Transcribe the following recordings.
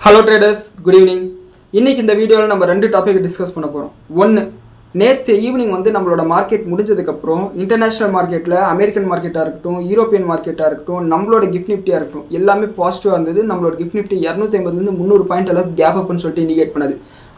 Hello traders, good evening. இன்றைக்கி இந்த வீடியோவில் நம்ம ரெண்டு டாபிக் டிஸ்கஸ் பண்ண போகிறோம். ஒன்று, நேற்று ஈவினிங் நம்மளோட மார்க்கெட் முடிஞ்சதுக்கப்புறம் இன்டர்நேஷ்னல் மார்க்கெட்டில் அமெரிக்கன் மார்க்கெட்டாக இருக்கட்டும், யூரோப்பியன் மார்க்கெட்டாக இருக்கட்டும், நம்மளோட கிஃப்ட் நிஃப்டியாக இருக்கட்டும், எல்லாமே பாசிட்டிவாக இருந்தது. நம்மளோட கிஃப்ட் நிஃப்டி 250 300 பாயிண்ட் அளவுக்கு கேப் அப்னு சொல்லிட்டு இண்டிகேட் பண்ணுது.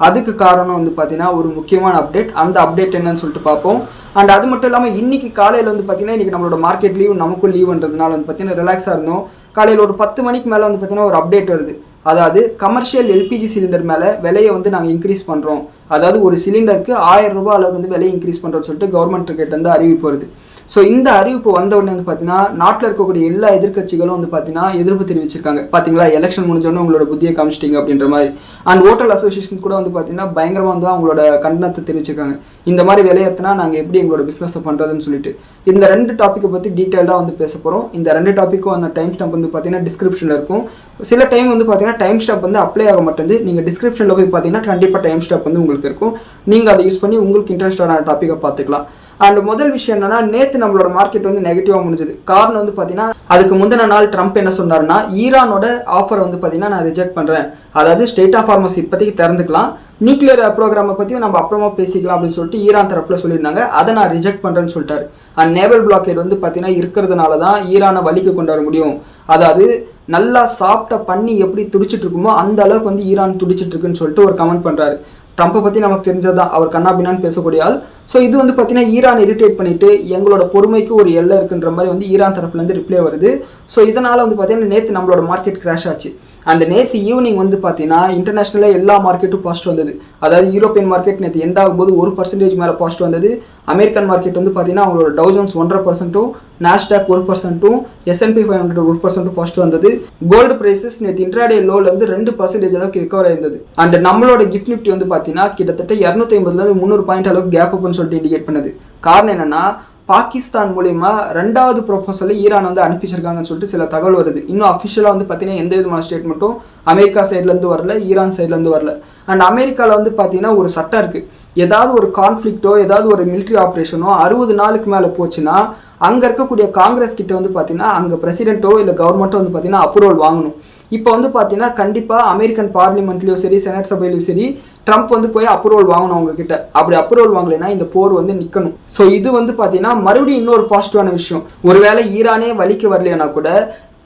அதுக்கு காரணம் பார்த்தீங்கன்னா ஒரு முக்கியமான அப்டேட். அந்த அப்டேட் என்னன்னு சொல்லிட்டு பார்ப்போம். அண்ட் அது மட்டும் இல்லாமல் இன்றைக்கி காலையில் பார்த்தீங்கன்னா இன்றைக்கி நம்மளோட மார்க்கெட் லீவ், நமக்கும் லீவ்ன்றதுனால பார்த்தீங்கன்னா ரிலாக்ஸாக இருந்தோம். காலையில் ஒரு 10 மணிக்கு மேலே பார்த்தீங்கன்னா ஒரு அப்டேட் வருது. அதாவது கமர்ஷியல் எல்பிஜி சிலிண்டர் மேலே விலையை நாங்கள் இன்க்ரீஸ் பண்ணுறோம். அதாவது ஒரு சிலிண்டருக்கு 1000 ரூபாய் அளவுக்கு விலையை இன்க்ரீஸ் பண்ணுறோம்னு சொல்லிட்டு கவர்மெண்ட் கிட்ட அறிவிப்பு வருது. ஸோ இந்த அறிவிப்பு வந்த உடனே பார்த்தீங்கன்னா நாட்டில் இருக்கக்கூடிய எல்லா எதிர்கட்சிகளும் பார்த்தீங்கன்னா எதிர்ப்பு தெரிவிச்சிருக்காங்க. பார்த்தீங்களா, எலெக்ஷன் முடிஞ்சோடனே உங்களோட புத்தியை காமிச்சிட்டிங்க அப்படின்ற மாதிரி. அண்ட் ஹோட்டல் அசோசியேஷன்ஸ் கூட பார்த்தீங்கன்னா பயங்கரமாக அவங்களோட கண்டனத்தை தெரிவிச்சிருக்காங்க. இந்த மாதிரி விலையேற்றினா நாங்கள் எப்படி எங்களோட பிஸ்னஸை பண்ணுறதுன்னு சொல்லிட்டு. இந்த ரெண்டு டாப்பிக்கை பற்றி டீட்டெயிலாக பேச போகிறோம். இந்த ரெண்டு டாப்பிக்கும் அந்த டைம் ஸ்டாம்ப் பார்த்தீங்கன்னா டிஸ்கிரிப்ஷனில் இருக்கும். சில டைம் பார்த்தீங்கன்னா டைம் ஸ்டாம்ப் அப்ளை ஆக மாட்டேங்குது. நீங்கள் டிஸ்கிரிப்ஷனில் போய் பார்த்தீங்கன்னா கண்டிப்பாக டைம் ஸ்டாம்ப் உங்களுக்கு இருக்கும். நீங்கள் அதை யூஸ் பண்ணி உங்களுக்கு இன்ட்ரெஸ்டான டாப்பிக்கை பார்த்துக்கலாம். அண்ட் முதல் விஷயம் என்னன்னா, நேற்று நம்மளோட மார்க்கெட் நெகட்டிவாக முடிஞ்சது. காரணம் பார்த்தீங்கன்னா அதுக்கு முந்தின நாள் ட்ரம்ப் என்ன சொன்னார்னா, ஈரானோட ஆஃபர் பார்த்தீங்கன்னா நான் ரிஜெக்ட் பண்ணுறேன். அதாவது ஸ்டேட் ஆஃப் ஹார்மஸ் இப்போதைக்கு திறந்துக்கலாம், நியூக்ளியர் ப்ரோக்ராமை பற்றி நம்ம அப்புறமா பேசிக்கலாம் அப்படின்னு சொல்லிட்டு ஈரான் தரப்பில் சொல்லியிருந்தாங்க. அதை நான் ரிஜெக்ட் பண்ணுறேன்னு சொல்லிட்டாரு. அண்ட் நேவல் பிளாக்கேட் பார்த்தீங்கன்னா இருக்கிறதுனால தான் ஈரானை வலிக்கு கொண்டு வர முடியும். அதாவது நல்லா சாப்பிட்ட பண்ணி எப்படி துடிச்சிட்டு இருக்குமோ அந்த அளவுக்கு ஈரான் துடிச்சிட்டு இருக்குன்னு சொல்லிட்டு ஒரு கமெண்ட் பண்ணுறாரு. ட்ரம்ப்பை பற்றி நமக்கு தெரிஞ்சதான், அவர் கண்ணாபின்னான்னு பேசக்கூடிய ஆள். ஸோ இது பார்த்தீங்கன்னா ஈரான் இரிட்டேட் பண்ணிட்டு எங்களோட பொறுமைக்கு ஒரு எல்லை இருக்குன்ற மாதிரி ஈரான் தரப்புலேருந்து ரிப்ளை வருது. ஸோ இதனால் பார்த்தீங்கன்னா நேற்று நம்மளோட மார்க்கெட் கிராஷ் ஆச்சு. அண்ட் நேற்று ஈவினிங் பார்த்தீங்கன்னா இன்டர்நேஷ்னலாக எல்லா மார்க்கெட்டும் பாசிட்டிவ் வந்தது. அதாவது யூரோப்பியன் மார்க்கெட் நேற்று எண்ட் ஆகும்போது 1% மேலே பாசிட்டிவ் வந்தது. அமெரிக்கன் மார்க்கெட் பார்த்தீங்கன்னா அவங்களோட tau Jones 1.5%, Nasdaq 1%, S&P 500 1% positive வந்தது. கோல்டு பிரைசஸ் நேற்று இன்ட்ராடே லோலேருந்து 2% அளவுக்கு ரிகவர் ஆயிருந்தது. அண்ட் நம்மளோட கிஃப்ட் நிஃப்டி பார்த்தீங்கன்னா கிட்டத்தட்ட 250 300 பாயிண்ட் அளவுக்கு கேப் அப்னு சொல்லிட்டு இண்டிகேட் பண்ணுது. காரணம் என்னன்னா, பாகிஸ்தான் மூலிமா 2வது ப்ரொபோசலை ஈரான் அனுப்பிச்சிருக்காங்கன்னு சொல்லிட்டு சில தகவல் வருது. இன்னும் அஃபிஷியலாக பார்த்தீங்கன்னா எந்த விதமான ஸ்டேட்மெண்ட்டும் அமெரிக்கா சைட்லேருந்து வரல, ஈரான் சைட்லேருந்து வரல. அண்ட் அமெரிக்காவில் பார்த்தீங்கன்னா ஒரு சட்டம் இருக்குது. ஏதாவது ஒரு கான்ஃப்ளிக்ட்டோ ஏதாவது ஒரு மிலிட்ரி ஆப்ரேஷனோ 60 நாளுக்கு மேலே போச்சுன்னா அங்கே இருக்கக்கூடிய காங்கிரஸ் கிட்ட பார்த்தீங்கன்னா அங்கே பிரசிடென்ட்டோ இல்லை கவர்மெண்ட்டோ பார்த்தீங்கன்னா அப்ரூவல் வாங்கணும். இப்போ பார்த்தீங்கன்னா கண்டிப்பாக அமெரிக்கன் பார்லிமெண்ட்லேயும் சரி, செனட் சபையிலையும் சரி, ட்ரம்ப் போய் அப்ரூவல் வாங்கணும் அவங்க கிட்ட. அப்படி அப்ரூவல் வாங்கலைன்னா இந்த போர் நிற்கணும். ஸோ இது பார்த்தீங்கன்னா மறுபடியும் இன்னொரு பாசிட்டிவான விஷயம். ஒருவேளை ஈரானே வலிக்கு வரலைன்னா கூட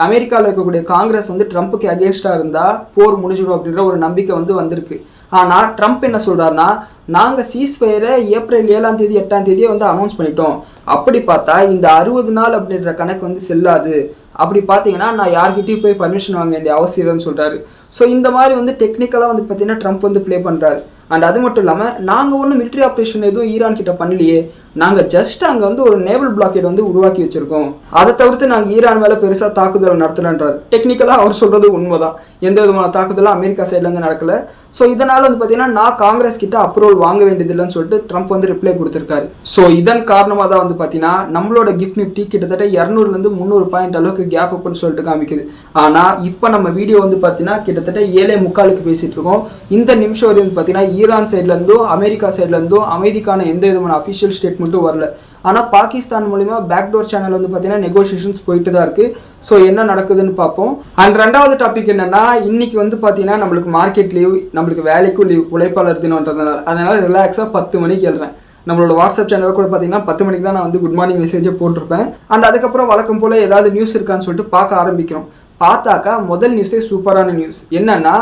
அமெரிக்காவில் இருக்கக்கூடிய காங்கிரஸ் ட்ரம்ப்புக்கு அகேன்ஸ்டாக இருந்தால் போர் முடிஞ்சிடும் அப்படின்ற ஒரு நம்பிக்கை வந்திருக்கு. ஆனால் ட்ரம்ப் என்ன சொல்கிறாருன்னா, நாங்கள் சீஸ்ஃபயரை ஏப்ரல் 7ஆம் தேதி 8ஆம் தேதியே அனௌன்ஸ் பண்ணிட்டோம். அப்படி பார்த்தா இந்த 60 நாள் அப்படின்ற கணக்கு செல்லாது. அப்படி பார்த்தீங்கன்னா நான் யார்கிட்டையும் போய் பர்மிஷன் வாங்க வேண்டிய அவசியம்னு சொல்கிறாரு. ஸோ இந்த மாதிரி டெக்னிக்கலாக பார்த்தீங்கன்னா ட்ரம்ப் ப்ளே பண்ணுறாரு. அண்ட் அது மட்டும் இல்லாமல் நாங்கள் ஒன்றும் மிலிட்ரி ஆப்ரேஷன் எதுவும் ஈரான் கிட்ட பண்ணலையே, நாங்கள் ஜஸ்ட் அங்கே ஒரு நேவல் பிளாக்கெட் உருவாக்கி வச்சிருக்கோம். அதை தவிர்த்து நாங்கள் ஈரான் மேலே பெருசாக தாக்குதல் நடத்தலன்றார். டெக்னிக்கலாக அவர் சொல்கிறது உண்மைதான், எந்த விதமான தாக்குதலும் அமெரிக்கா சைட்லேருந்து நடக்கல. ஸோ இதனால் பார்த்தீங்கன்னா நான் காங்கிரஸ் கிட்ட அப்ரூவல் வாங்க வேண்டியதில்லைன்னு சொல்லிட்டு ட்ரம்ப் ரிப்ளை கொடுத்துருக்காரு. ஸோ இதன் காரணமாக தான் பார்த்தீங்கன்னா நம்மளோட கிஃப்ட் நிஃப்டி கிட்டத்தட்ட 200 300 பாயிண்ட் அளவுக்கு கேப் அப்னு சொல்லிட்டு காமிக்குது. ஆனால் இப்போ நம்ம வீடியோ பார்த்தீங்கன்னா கிட்டத்தட்ட 7:45 பேசிட்டு இருக்கோம். இந்த நிமிஷம் வரையும் பார்த்தீங்கன்னா ஈரான் சைட்லேருந்தும் அமெரிக்கா சைட்லேருந்தும் அமைதிக்கான எந்த விதமான அஃபிஷியல் ஸ்டேட்மெண்ட்டும் வரல. ஆனால் பாகிஸ்தான் மூலிமா பேக்டோர் சேனல் பார்த்தீங்கன்னா நெகோசியேஷன்ஸ் போயிட்டு தான் இருக்குது. ஸோ என்ன நடக்குதுன்னு பார்ப்போம். அண்ட் ரெண்டாவது டாபிக் என்னன்னா, இன்னைக்கு பார்த்தீங்கன்னா நம்மளுக்கு மார்க்கெட் லீவ், நம்மளுக்கு வேலைக்கும் லீவ், உழைப்பாளர் தினம்ன்றதுனால. அதனால ரிலாக்ஸாக 10 மணிக்கு எழுறேன். நம்மளோட வாட்ஸ்அப் சேனல் கூட பார்த்தீங்கன்னா 10 மணிக்கு தான் நான் குட் மார்னிங் மெசேஜை போட்டிருப்பேன். அண்ட் அதுக்கப்புறம் வழக்கம் போல் ஏதாவது நியூஸ் இருக்கான்னு சொல்லிட்டு பார்க்க ஆரம்பிக்கிறோம். பார்த்தாக்கா முதல் நியூஸே சூப்பரான நியூஸ். என்னன்னா,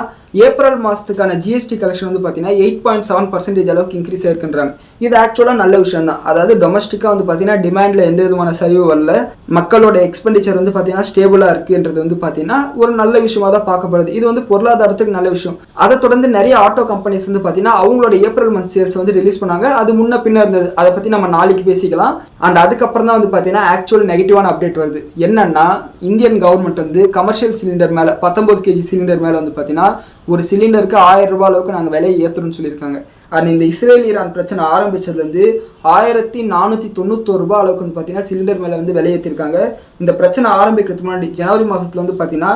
ஏப்ரல் மாதத்துக்கான ஜிஎஸ்டி கலெக்ஷன் பார்த்தீங்கன்னா 8.7% அளவுக்கு இன்க்ரீஸ் ஆயிருக்குன்றாங்க. இது ஆக்சுவலாக நல்ல விஷயம் தான். அதாவது டொமஸ்டிக்காக பார்த்தீங்கன்னா டிமாண்டில் எந்த விதமான சரிவு வரல, மக்களோட எக்ஸ்பெண்டிச்சர் பார்த்தீங்கன்னா ஸ்டேபிளாக இருக்குன்றது பார்த்தீங்கன்னா ஒரு நல்ல விஷயமாக தான் பார்க்கப்படுது. இது பொருளாதாரத்துக்கு நல்ல விஷயம். அதை தொடர்ந்து நிறைய ஆட்டோ கம்பெனிஸ் பார்த்தீங்கன்னா அவங்களோட ஏப்ரல் மந்த் சேல்ஸ் ரிலீஸ் பண்ணாங்க. அது முன்ன பின்ன இருந்தது, அதை பற்றி நம்ம நாளைக்கு பேசிக்கலாம். அண்ட் அதுக்கப்புறம் தான் பார்த்தீங்கன்னா ஆக்சுவல் நெகட்டிவான அப்டேட் வருது. என்னன்னா, இந்தியன் கவர்மெண்ட் கமர்ஷியல் சிலிண்டர் மேலே 19 kg சிலிண்டர் மேலே பார்த்தீங்கன்னா ஒரு சிலிண்டருக்கு 1000 ரூபாய் அளவுக்கு நாங்கள் விலையை ஏற்றுறோம்னு சொல்லியிருக்காங்க. அண்ட் இந்த இஸ்ரேல் ஈரான் பிரச்சனை ஆரம்பிச்சதுலேருந்து 1491 ரூபாய் அளவுக்கு பார்த்தீங்கன்னா சிலிண்டர் மேலே விலை ஏற்றிருக்காங்க. இந்த பிரச்சனை ஆரம்பிக்கிறதுக்கு முன்னாடி ஜனவரி மாதத்துல பார்த்தீங்கன்னா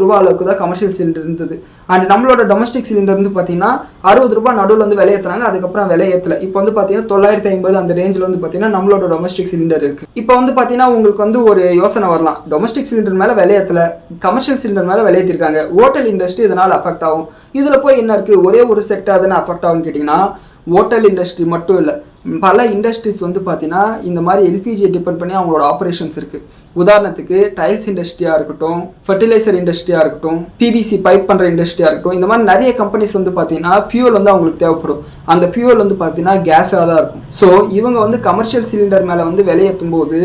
ரூபாய் அளவுக்கு தான் கமர்ஷியல் சிலிண்டர் இருந்தது. அண்ட் நம்மளோட டொமஸ்டிக் சிலிண்டர் வந்து பார்த்தீங்கன்னா ரூபாய் நடுவில் வந்து விலை ஏற்றுறாங்க. அதுக்கப்புறம் விலை ஏற்றல. இப்போ வந்து பார்த்தீங்கன்னா 950 அந்த ரேஞ்சில் வந்து பார்த்தீங்கன்னா நம்மளோட டொமஸ்டிக் சிலிண்டர் இருக்கு. இப்போ வந்து பார்த்தீங்கன்னா உங்களுக்கு வந்து ஒரு யோசனை வரலாம், டொமஸ்டிக் சிலிண்டர் மேலே விலை ஏற்றல, கமர்ஷியல் சிலிண்டர் மேலே விலை ஏற்றிருக்காங்க, ஹோட்டல் இண்டஸ்ட்ரி இதனால் அஃபெக்ட் ஆகும், இதில் போய் என்ன இருக்குது, ஒரே ஒரு செக்டார் தானே அஃபெக்ட் ஆகும்னு கேட்டிங்கன்னா, ஹோட்டல் இண்டஸ்ட்ரி மட்டும் இல்லை, பல இண்டஸ்ட்ரீஸ் வந்து பார்த்தீங்கன்னா இந்த மாதிரி எல்பிஜியை டிபெண்ட் பண்ணி அவங்களோட ஆப்ரேஷன்ஸ் இருக்குது. உதாரணத்துக்கு டைல்ஸ் இண்டஸ்ட்ரியாக இருக்கட்டும், ஃபர்டிலைசர் இண்டஸ்ட்ரியாக இருக்கட்டும், பிவிசி பைப் பண்ணுற இண்டஸ்ட்ரியாக இருக்கட்டும், இந்த மாதிரி நிறைய கம்பெனிஸ் வந்து பார்த்தீங்கன்னா ஃபியூல் வந்து அவங்களுக்கு தேவைப்படும். அந்த ஃபியூல் வந்து பார்த்தீங்கன்னா கேஸாக தான் இருக்கும். ஸோ இவங்க வந்து கமர்ஷியல் சிலிண்டர் மேலே வந்து விலையேற்றும் போது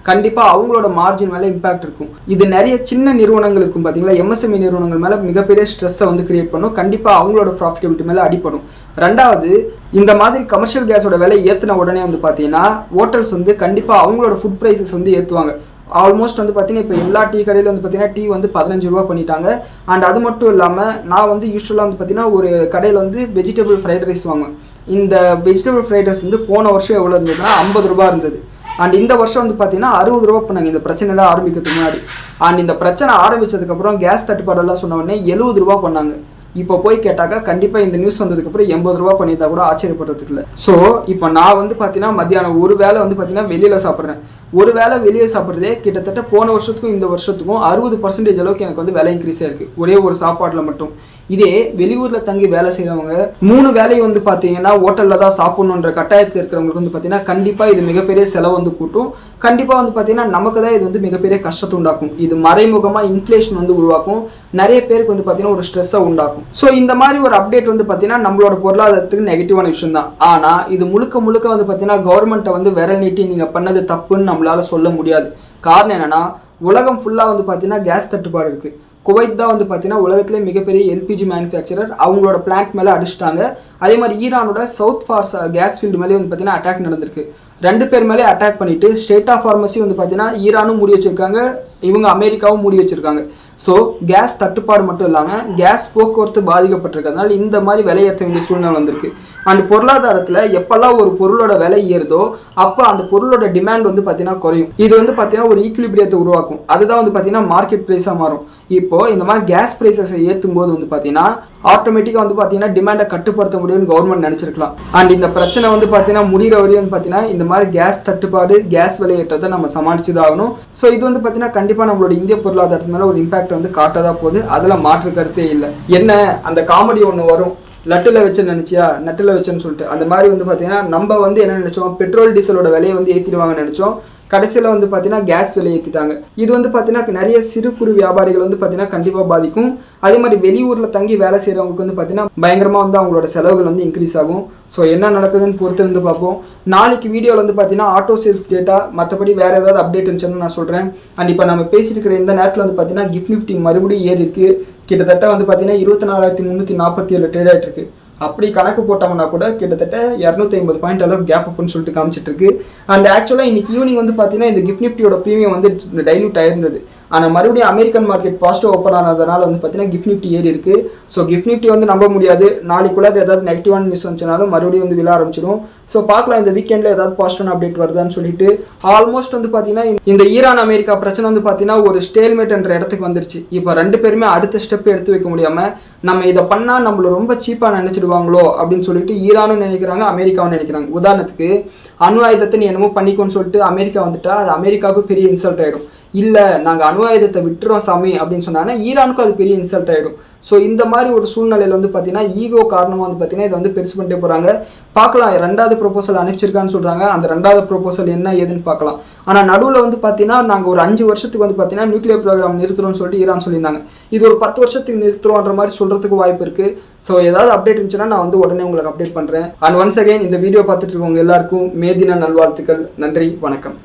கண்டிப்பாக அவங்களோட மார்ஜின் மேலே இம்பாக்ட் இருக்கும். இது நிறைய சின்ன நிறுவனங்கள் இருக்கும் பார்த்தீங்களா, எம்எஸ்எம்இ நிறுவனங்கள் மேலே மிகப்பெரிய ஸ்ட்ரெஸ்ஸை வந்து கிரியேட் பண்ணும். கண்டிப்பாக அவங்களோட ப்ராஃபிட்டபிலிட்டி மேலே அடிப்படும். ரெண்டாவது, இந்த மாதிரி கமர்ஷியல் கேஸோட விலை ஏற்றின உடனே வந்து பார்த்தீங்கன்னா ஹோட்டல்ஸ் வந்து கண்டிப்பாக அவங்களோட ஃபுட் ப்ரைஸஸ் வந்து ஏற்றுவாங்க. ஆல்மோஸ்ட் வந்து பார்த்தீங்கன்னா இப்போ எல்லா டீ கடையில் வந்து பார்த்தீங்கன்னா டீ வந்து 15 ரூபா பண்ணிட்டாங்க. அண்ட் அது மட்டும் இல்லாமல் நான் வந்து யூஸ்வலாக வந்து பார்த்தீங்கன்னா ஒரு கடையில் வந்து வெஜிடபிள் ஃப்ரைட் ரைஸ் வாங்குவேன். இந்த வெஜிடபிள் ஃப்ரைட் ரைஸ் வந்து போன வருஷம் எவ்வளோ இருந்ததுன்னா 50 ரூபா இருந்தது. அண்ட் இந்த வருஷம் வந்து பார்த்தீங்கன்னா 60 ரூபா பண்ணாங்க இந்த பிரச்சனைலாம் ஆரம்பிக்கிறதுக்கு முன்னாடி. அண்ட் இந்த பிரச்சனை ஆரம்பித்ததுக்கப்புறம் கேஸ் தட்டுப்பாடெல்லாம் சொன்ன உடனே 70 ரூபா பண்ணாங்க. இப்போ போய் கேட்டாக்கா கண்டிப்பாக இந்த நியூஸ் வந்ததுக்கப்புறம் 80 ரூபா பண்ணியிருந்தா கூட ஆச்சரியப்படுறதுக்கு இல்லை. ஸோ இப்போ நான் வந்து பார்த்தீங்கன்னா மத்தியானம் ஒரு வேளை வந்து பார்த்தீங்கன்னா வெளியில் சாப்பிட்றேன். ஒரு வேளை வெளியே சாப்பிட்றதே கிட்டத்தட்ட போன வருஷத்துக்கும் இந்த வருஷத்துக்கும் 60% அளவுக்கு எனக்கு வந்து விலை இன்க்ரீஸ் ஆயிருக்கு ஒரே ஒரு சாப்பாட்டில் மட்டும். இதே வெளியூரில் தங்கி வேலை செய்கிறவங்க 3 வேலையை வந்து பார்த்தீங்கன்னா ஹோட்டலில் தான் சாப்பிட்ணுன்ற கட்டாயத்தில் இருக்கிறவங்களுக்கு வந்து பார்த்தீங்கன்னா கண்டிப்பாக இது மிகப்பெரிய செலவு வந்து கூட்டும். கண்டிப்பாக வந்து பார்த்தீங்கன்னா நமக்கு தான் இது வந்து மிகப்பெரிய கஷ்டத்தை உண்டாக்கும். இது மறைமுகமாக இன்ஃப்ளேஷன் வந்து உருவாக்கும். நிறைய பேருக்கு வந்து பார்த்தீங்கன்னா ஒரு ஸ்ட்ரெஸ்ஸை உண்டாக்கும். ஸோ இந்த மாதிரி ஒரு அப்டேட் வந்து பார்த்தீங்கன்னா நம்மளோட பொருளாதாரத்துக்கு நெகட்டிவான விஷயம் தான். ஆனால் இது முழுக்க வந்து பார்த்தீங்கன்னா கவர்மெண்ட்டை வந்து விரல் நீட்டி நீங்கள் பண்ணது தப்புன்னு நம்மளால சொல்ல முடியாது. காரணம் என்னன்னா, உலகம் ஃபுல்லாக வந்து பார்த்தீங்கன்னா கேஸ் தட்டுப்பாடு இருக்குது. குவைத் தான் வந்து பார்த்தீங்கன்னா உலகத்திலே மிகப்பெரிய எல்பிஜி மேனுஃபேக்சரர். அவங்களோட பிளான்ட் மேலே அடிச்சிட்டாங்க. அதே மாதிரி ஈரானோட சவுத் ஃபார்ஸ் கேஸ் ஃபீல்டு மேலே வந்து பார்த்தீங்கன்னா அட்டாக் நடந்திருக்கு. 2 பேர் மேலே அட்டாக் பண்ணிட்டு ஸ்டேட் ஆஃப் ஃபார்மசி வந்து பார்த்தீங்கன்னா ஈரானும் மூடி வச்சிருக்காங்க, இவங்க அமெரிக்காவும் மூடி வச்சிருக்காங்க. ஸோ கேஸ் தட்டுப்பாடு மட்டும் இல்லாமல் கேஸ் போக்குவரத்து பாதிக்கப்பட்டிருக்கிறதுனால இந்த மாதிரி விலையேற்ற வேண்டிய சூழ்நிலை வந்திருக்கு. அண்ட் பொருளாதாரத்தில் எப்பெல்லாம் ஒரு பொருளோட விலை ஏறுதோ அப்போ அந்த பொருளோட டிமாண்ட் வந்து பார்த்தீங்கன்னா குறையும். இது வந்து பார்த்தீங்கன்னா ஒரு ஈக்குலிபிரியத்தை உருவாக்கும். அதுதான் வந்து பார்த்தீங்கன்னா மார்க்கெட் ப்ரைஸாக மாறும். இப்போ இந்த மாதிரி கேஸ் ப்ரைஸஸை ஏற்றும் போது வந்து பார்த்தீங்கன்னா ஆட்டோமேட்டிக்காக வந்து பார்த்தீங்கன்னா டிமாண்டை கட்டுப்படுத்த முடியும்னு கவர்மெண்ட் நினச்சிருக்கலாம். அண்ட் இந்த பிரச்சனை வந்து பார்த்தீங்கன்னா முடிகிற வரையும் வந்து பார்த்தீங்கன்னா இந்த மாதிரி கேஸ் தட்டுப்பாடு கேஸ் விலையேற்றத்தை நம்ம சமாளிச்சு தான் ஆகணும். ஸோ இது வந்து பார்த்தீங்கன்னா கண்டிப்பாக நம்மளோட இந்திய பொருளாதாரத்து மேலே ஒரு இம்பாக்ட் வந்து காட்டதான் போகுது. அதில் மாற்று கருத்தே இல்லை. என்ன அந்த காமெடி ஒன்று வரும், லட்டில் வச்சு நினச்சியா நட்டில் வச்சுன்னு சொல்லிட்டு, அந்த மாதிரி வந்து பார்த்தீங்கன்னா நம்ம வந்து என்ன நினச்சோம், பெட்ரோல் டீசலோட விலையை வந்து ஏற்றிடுவாங்கன்னு நினச்சோம். கடைசியில் வந்து பார்த்தீங்கன்னா கேஸ் விலை ஏற்றிட்டாங்க. இது வந்து பார்த்தீங்கன்னா நிறைய சிறு குறு வியாபாரிகள் வந்து பார்த்தீங்கன்னா கண்டிப்பாக பாதிக்கும். அதே மாதிரி வெளியூரில் தங்கி வேலை செய்கிறவங்களுக்கு வந்து பார்த்தீங்கன்னா பயங்கரமாக வந்து அவங்களோட செலவுகள் வந்து இன்க்ரீஸ் ஆகும். ஸோ என்ன நடக்குதுன்னு பொறுத்து வந்து பார்ப்போம். நாளைக்கு வீடியோவில் வந்து பார்த்தீங்கன்னா ஆட்டோ சேல்ஸ் டேட்டா, மற்றபடி வேறு ஏதாவது அப்டேட் இருந்துச்சுன்னு நான் சொல்கிறேன். அண்ட் இப்போ நம்ம பேசிட்டு இருக்கிற இந்த நேரத்தில் வந்து பார்த்தீங்கன்னா கிஃப்ட் நிஃப்டி மறுபடியும் ஏறி இருக்குது. கிட்டத்தட்ட வந்து பார்த்தீங்கன்னா 24,347 ட்ரேட் ஆகிட்டு இருக்கு. அப்படி கணக்கு போட்டோம்னா கூட கிட்டத்தட்ட 250 பாயிண்ட் அளவுக்கு கேப் அப்னு சொல்லிட்டு காமிச்சிட்டு இருக்கு. அண்ட் ஆக்சுவலாக இன்னைக்கு ஈவினிங் வந்து பார்த்தீங்கன்னா இந்த கிஃப்ட் நிஃப்டியோட ப்ரீமியம் வந்து டைல்யூட் ஆயிருந்தது. ஆனால் மறுபடியும் அமெரிக்கன் மார்க்கெட் பாசிட்டிவ் ஓப்பன் ஆனதுனால வந்து பார்த்தீங்கன்னா கிஃப்ட் நிஃப்டி ஏறி இருக்கு. ஸோ கிஃப்ட் நிஃப்டி வந்து நம்ப முடியாது, நாளைக்குள்ள ஏதாவது நெகட்டிவான நியூஸ் வந்துச்சுனாலும் மறுபடியும் வந்து விழ ஆரம்பிச்சிடும். ஸோ பார்க்கலாம் இந்த வீக்கெண்டில் ஏதாவது பாசிட்டிவ் அப்டேட் வருதான்னு சொல்லிட்டு. ஆல்மோஸ்ட் வந்து பார்த்தீங்கன்னா இந்த ஈரான் அமெரிக்கா பிரச்சனை வந்து பார்த்தீங்கன்னா ஒரு ஸ்டேல்மேட் என்ற இடத்துக்கு வந்துருச்சு. இப்போ 2 பேருமே அடுத்த ஸ்டெப் எடுத்து வைக்க முடியாமல் நம்ம இதை பண்ணால் நம்மள ரொம்ப சீப்பாக நினச்சிடுவாங்களோ அப்படின்னு சொல்லிட்டு ஈரானும் நினைக்கிறாங்க, அமெரிக்காவும் நினைக்கிறாங்க. உதாரணத்துக்கு அணு ஆயுதத்தை நீ என்னமோ பண்ணிக்கோன்னு சொல்லிட்டு அமெரிக்கா வந்துட்டா அது அமெரிக்காவுக்கு பெரிய இன்சல்ட் ஆகிடும். இல்லை நாங்கள் அணு ஆயுதத்தை விட்டுறோம் சாமி அப்படின்னு சொன்னாங்கன்னா ஈரானுக்கும் அது பெரிய இன்சல்ட் ஆகிடும். ஸோ இந்த மாதிரி ஒரு சூழ்நிலையில் வந்து பார்த்தீங்கன்னா ஈகோ காரணமாக வந்து பார்த்தீங்கன்னா இதை வந்து பெருசு பண்ணிட்டே போகிறாங்க. பார்க்கலாம் 2வது ப்ரொபோசல் அனுப்பிச்சிருக்கான்னு சொல்கிறாங்க. அந்த 2வது ப்ரொபோசல் என்ன ஏதுன்னு பார்க்கலாம். ஆனால் நடுவில் வந்து பார்த்தீங்கன்னா நாங்கள் ஒரு 5 வருஷத்துக்கு வந்து பார்த்தீங்கன்னா நியூக்ளியர் ப்ரோக்ராம் நிறுத்துறோம்னு சொல்லிட்டு ஈரான் சொல்லியிருந்தாங்க. இது ஒரு 10 வருஷத்துக்கு நிறுத்துறோன்ற மாதிரி சொல்கிறதுக்கு வாய்ப்பு இருக்குது. ஸோ ஏதாவது அப்டேட் இருந்துச்சுன்னா நான் வந்து உடனே உங்களுக்கு அப்டேட் பண்ணுறேன். அண்ட் ஒன்ஸ் அகைன் இந்த வீடியோ பார்த்துட்டு இருக்கவங்க எல்லாருக்கும் மே தின நல்வாழ்த்துக்கள். நன்றி, வணக்கம்.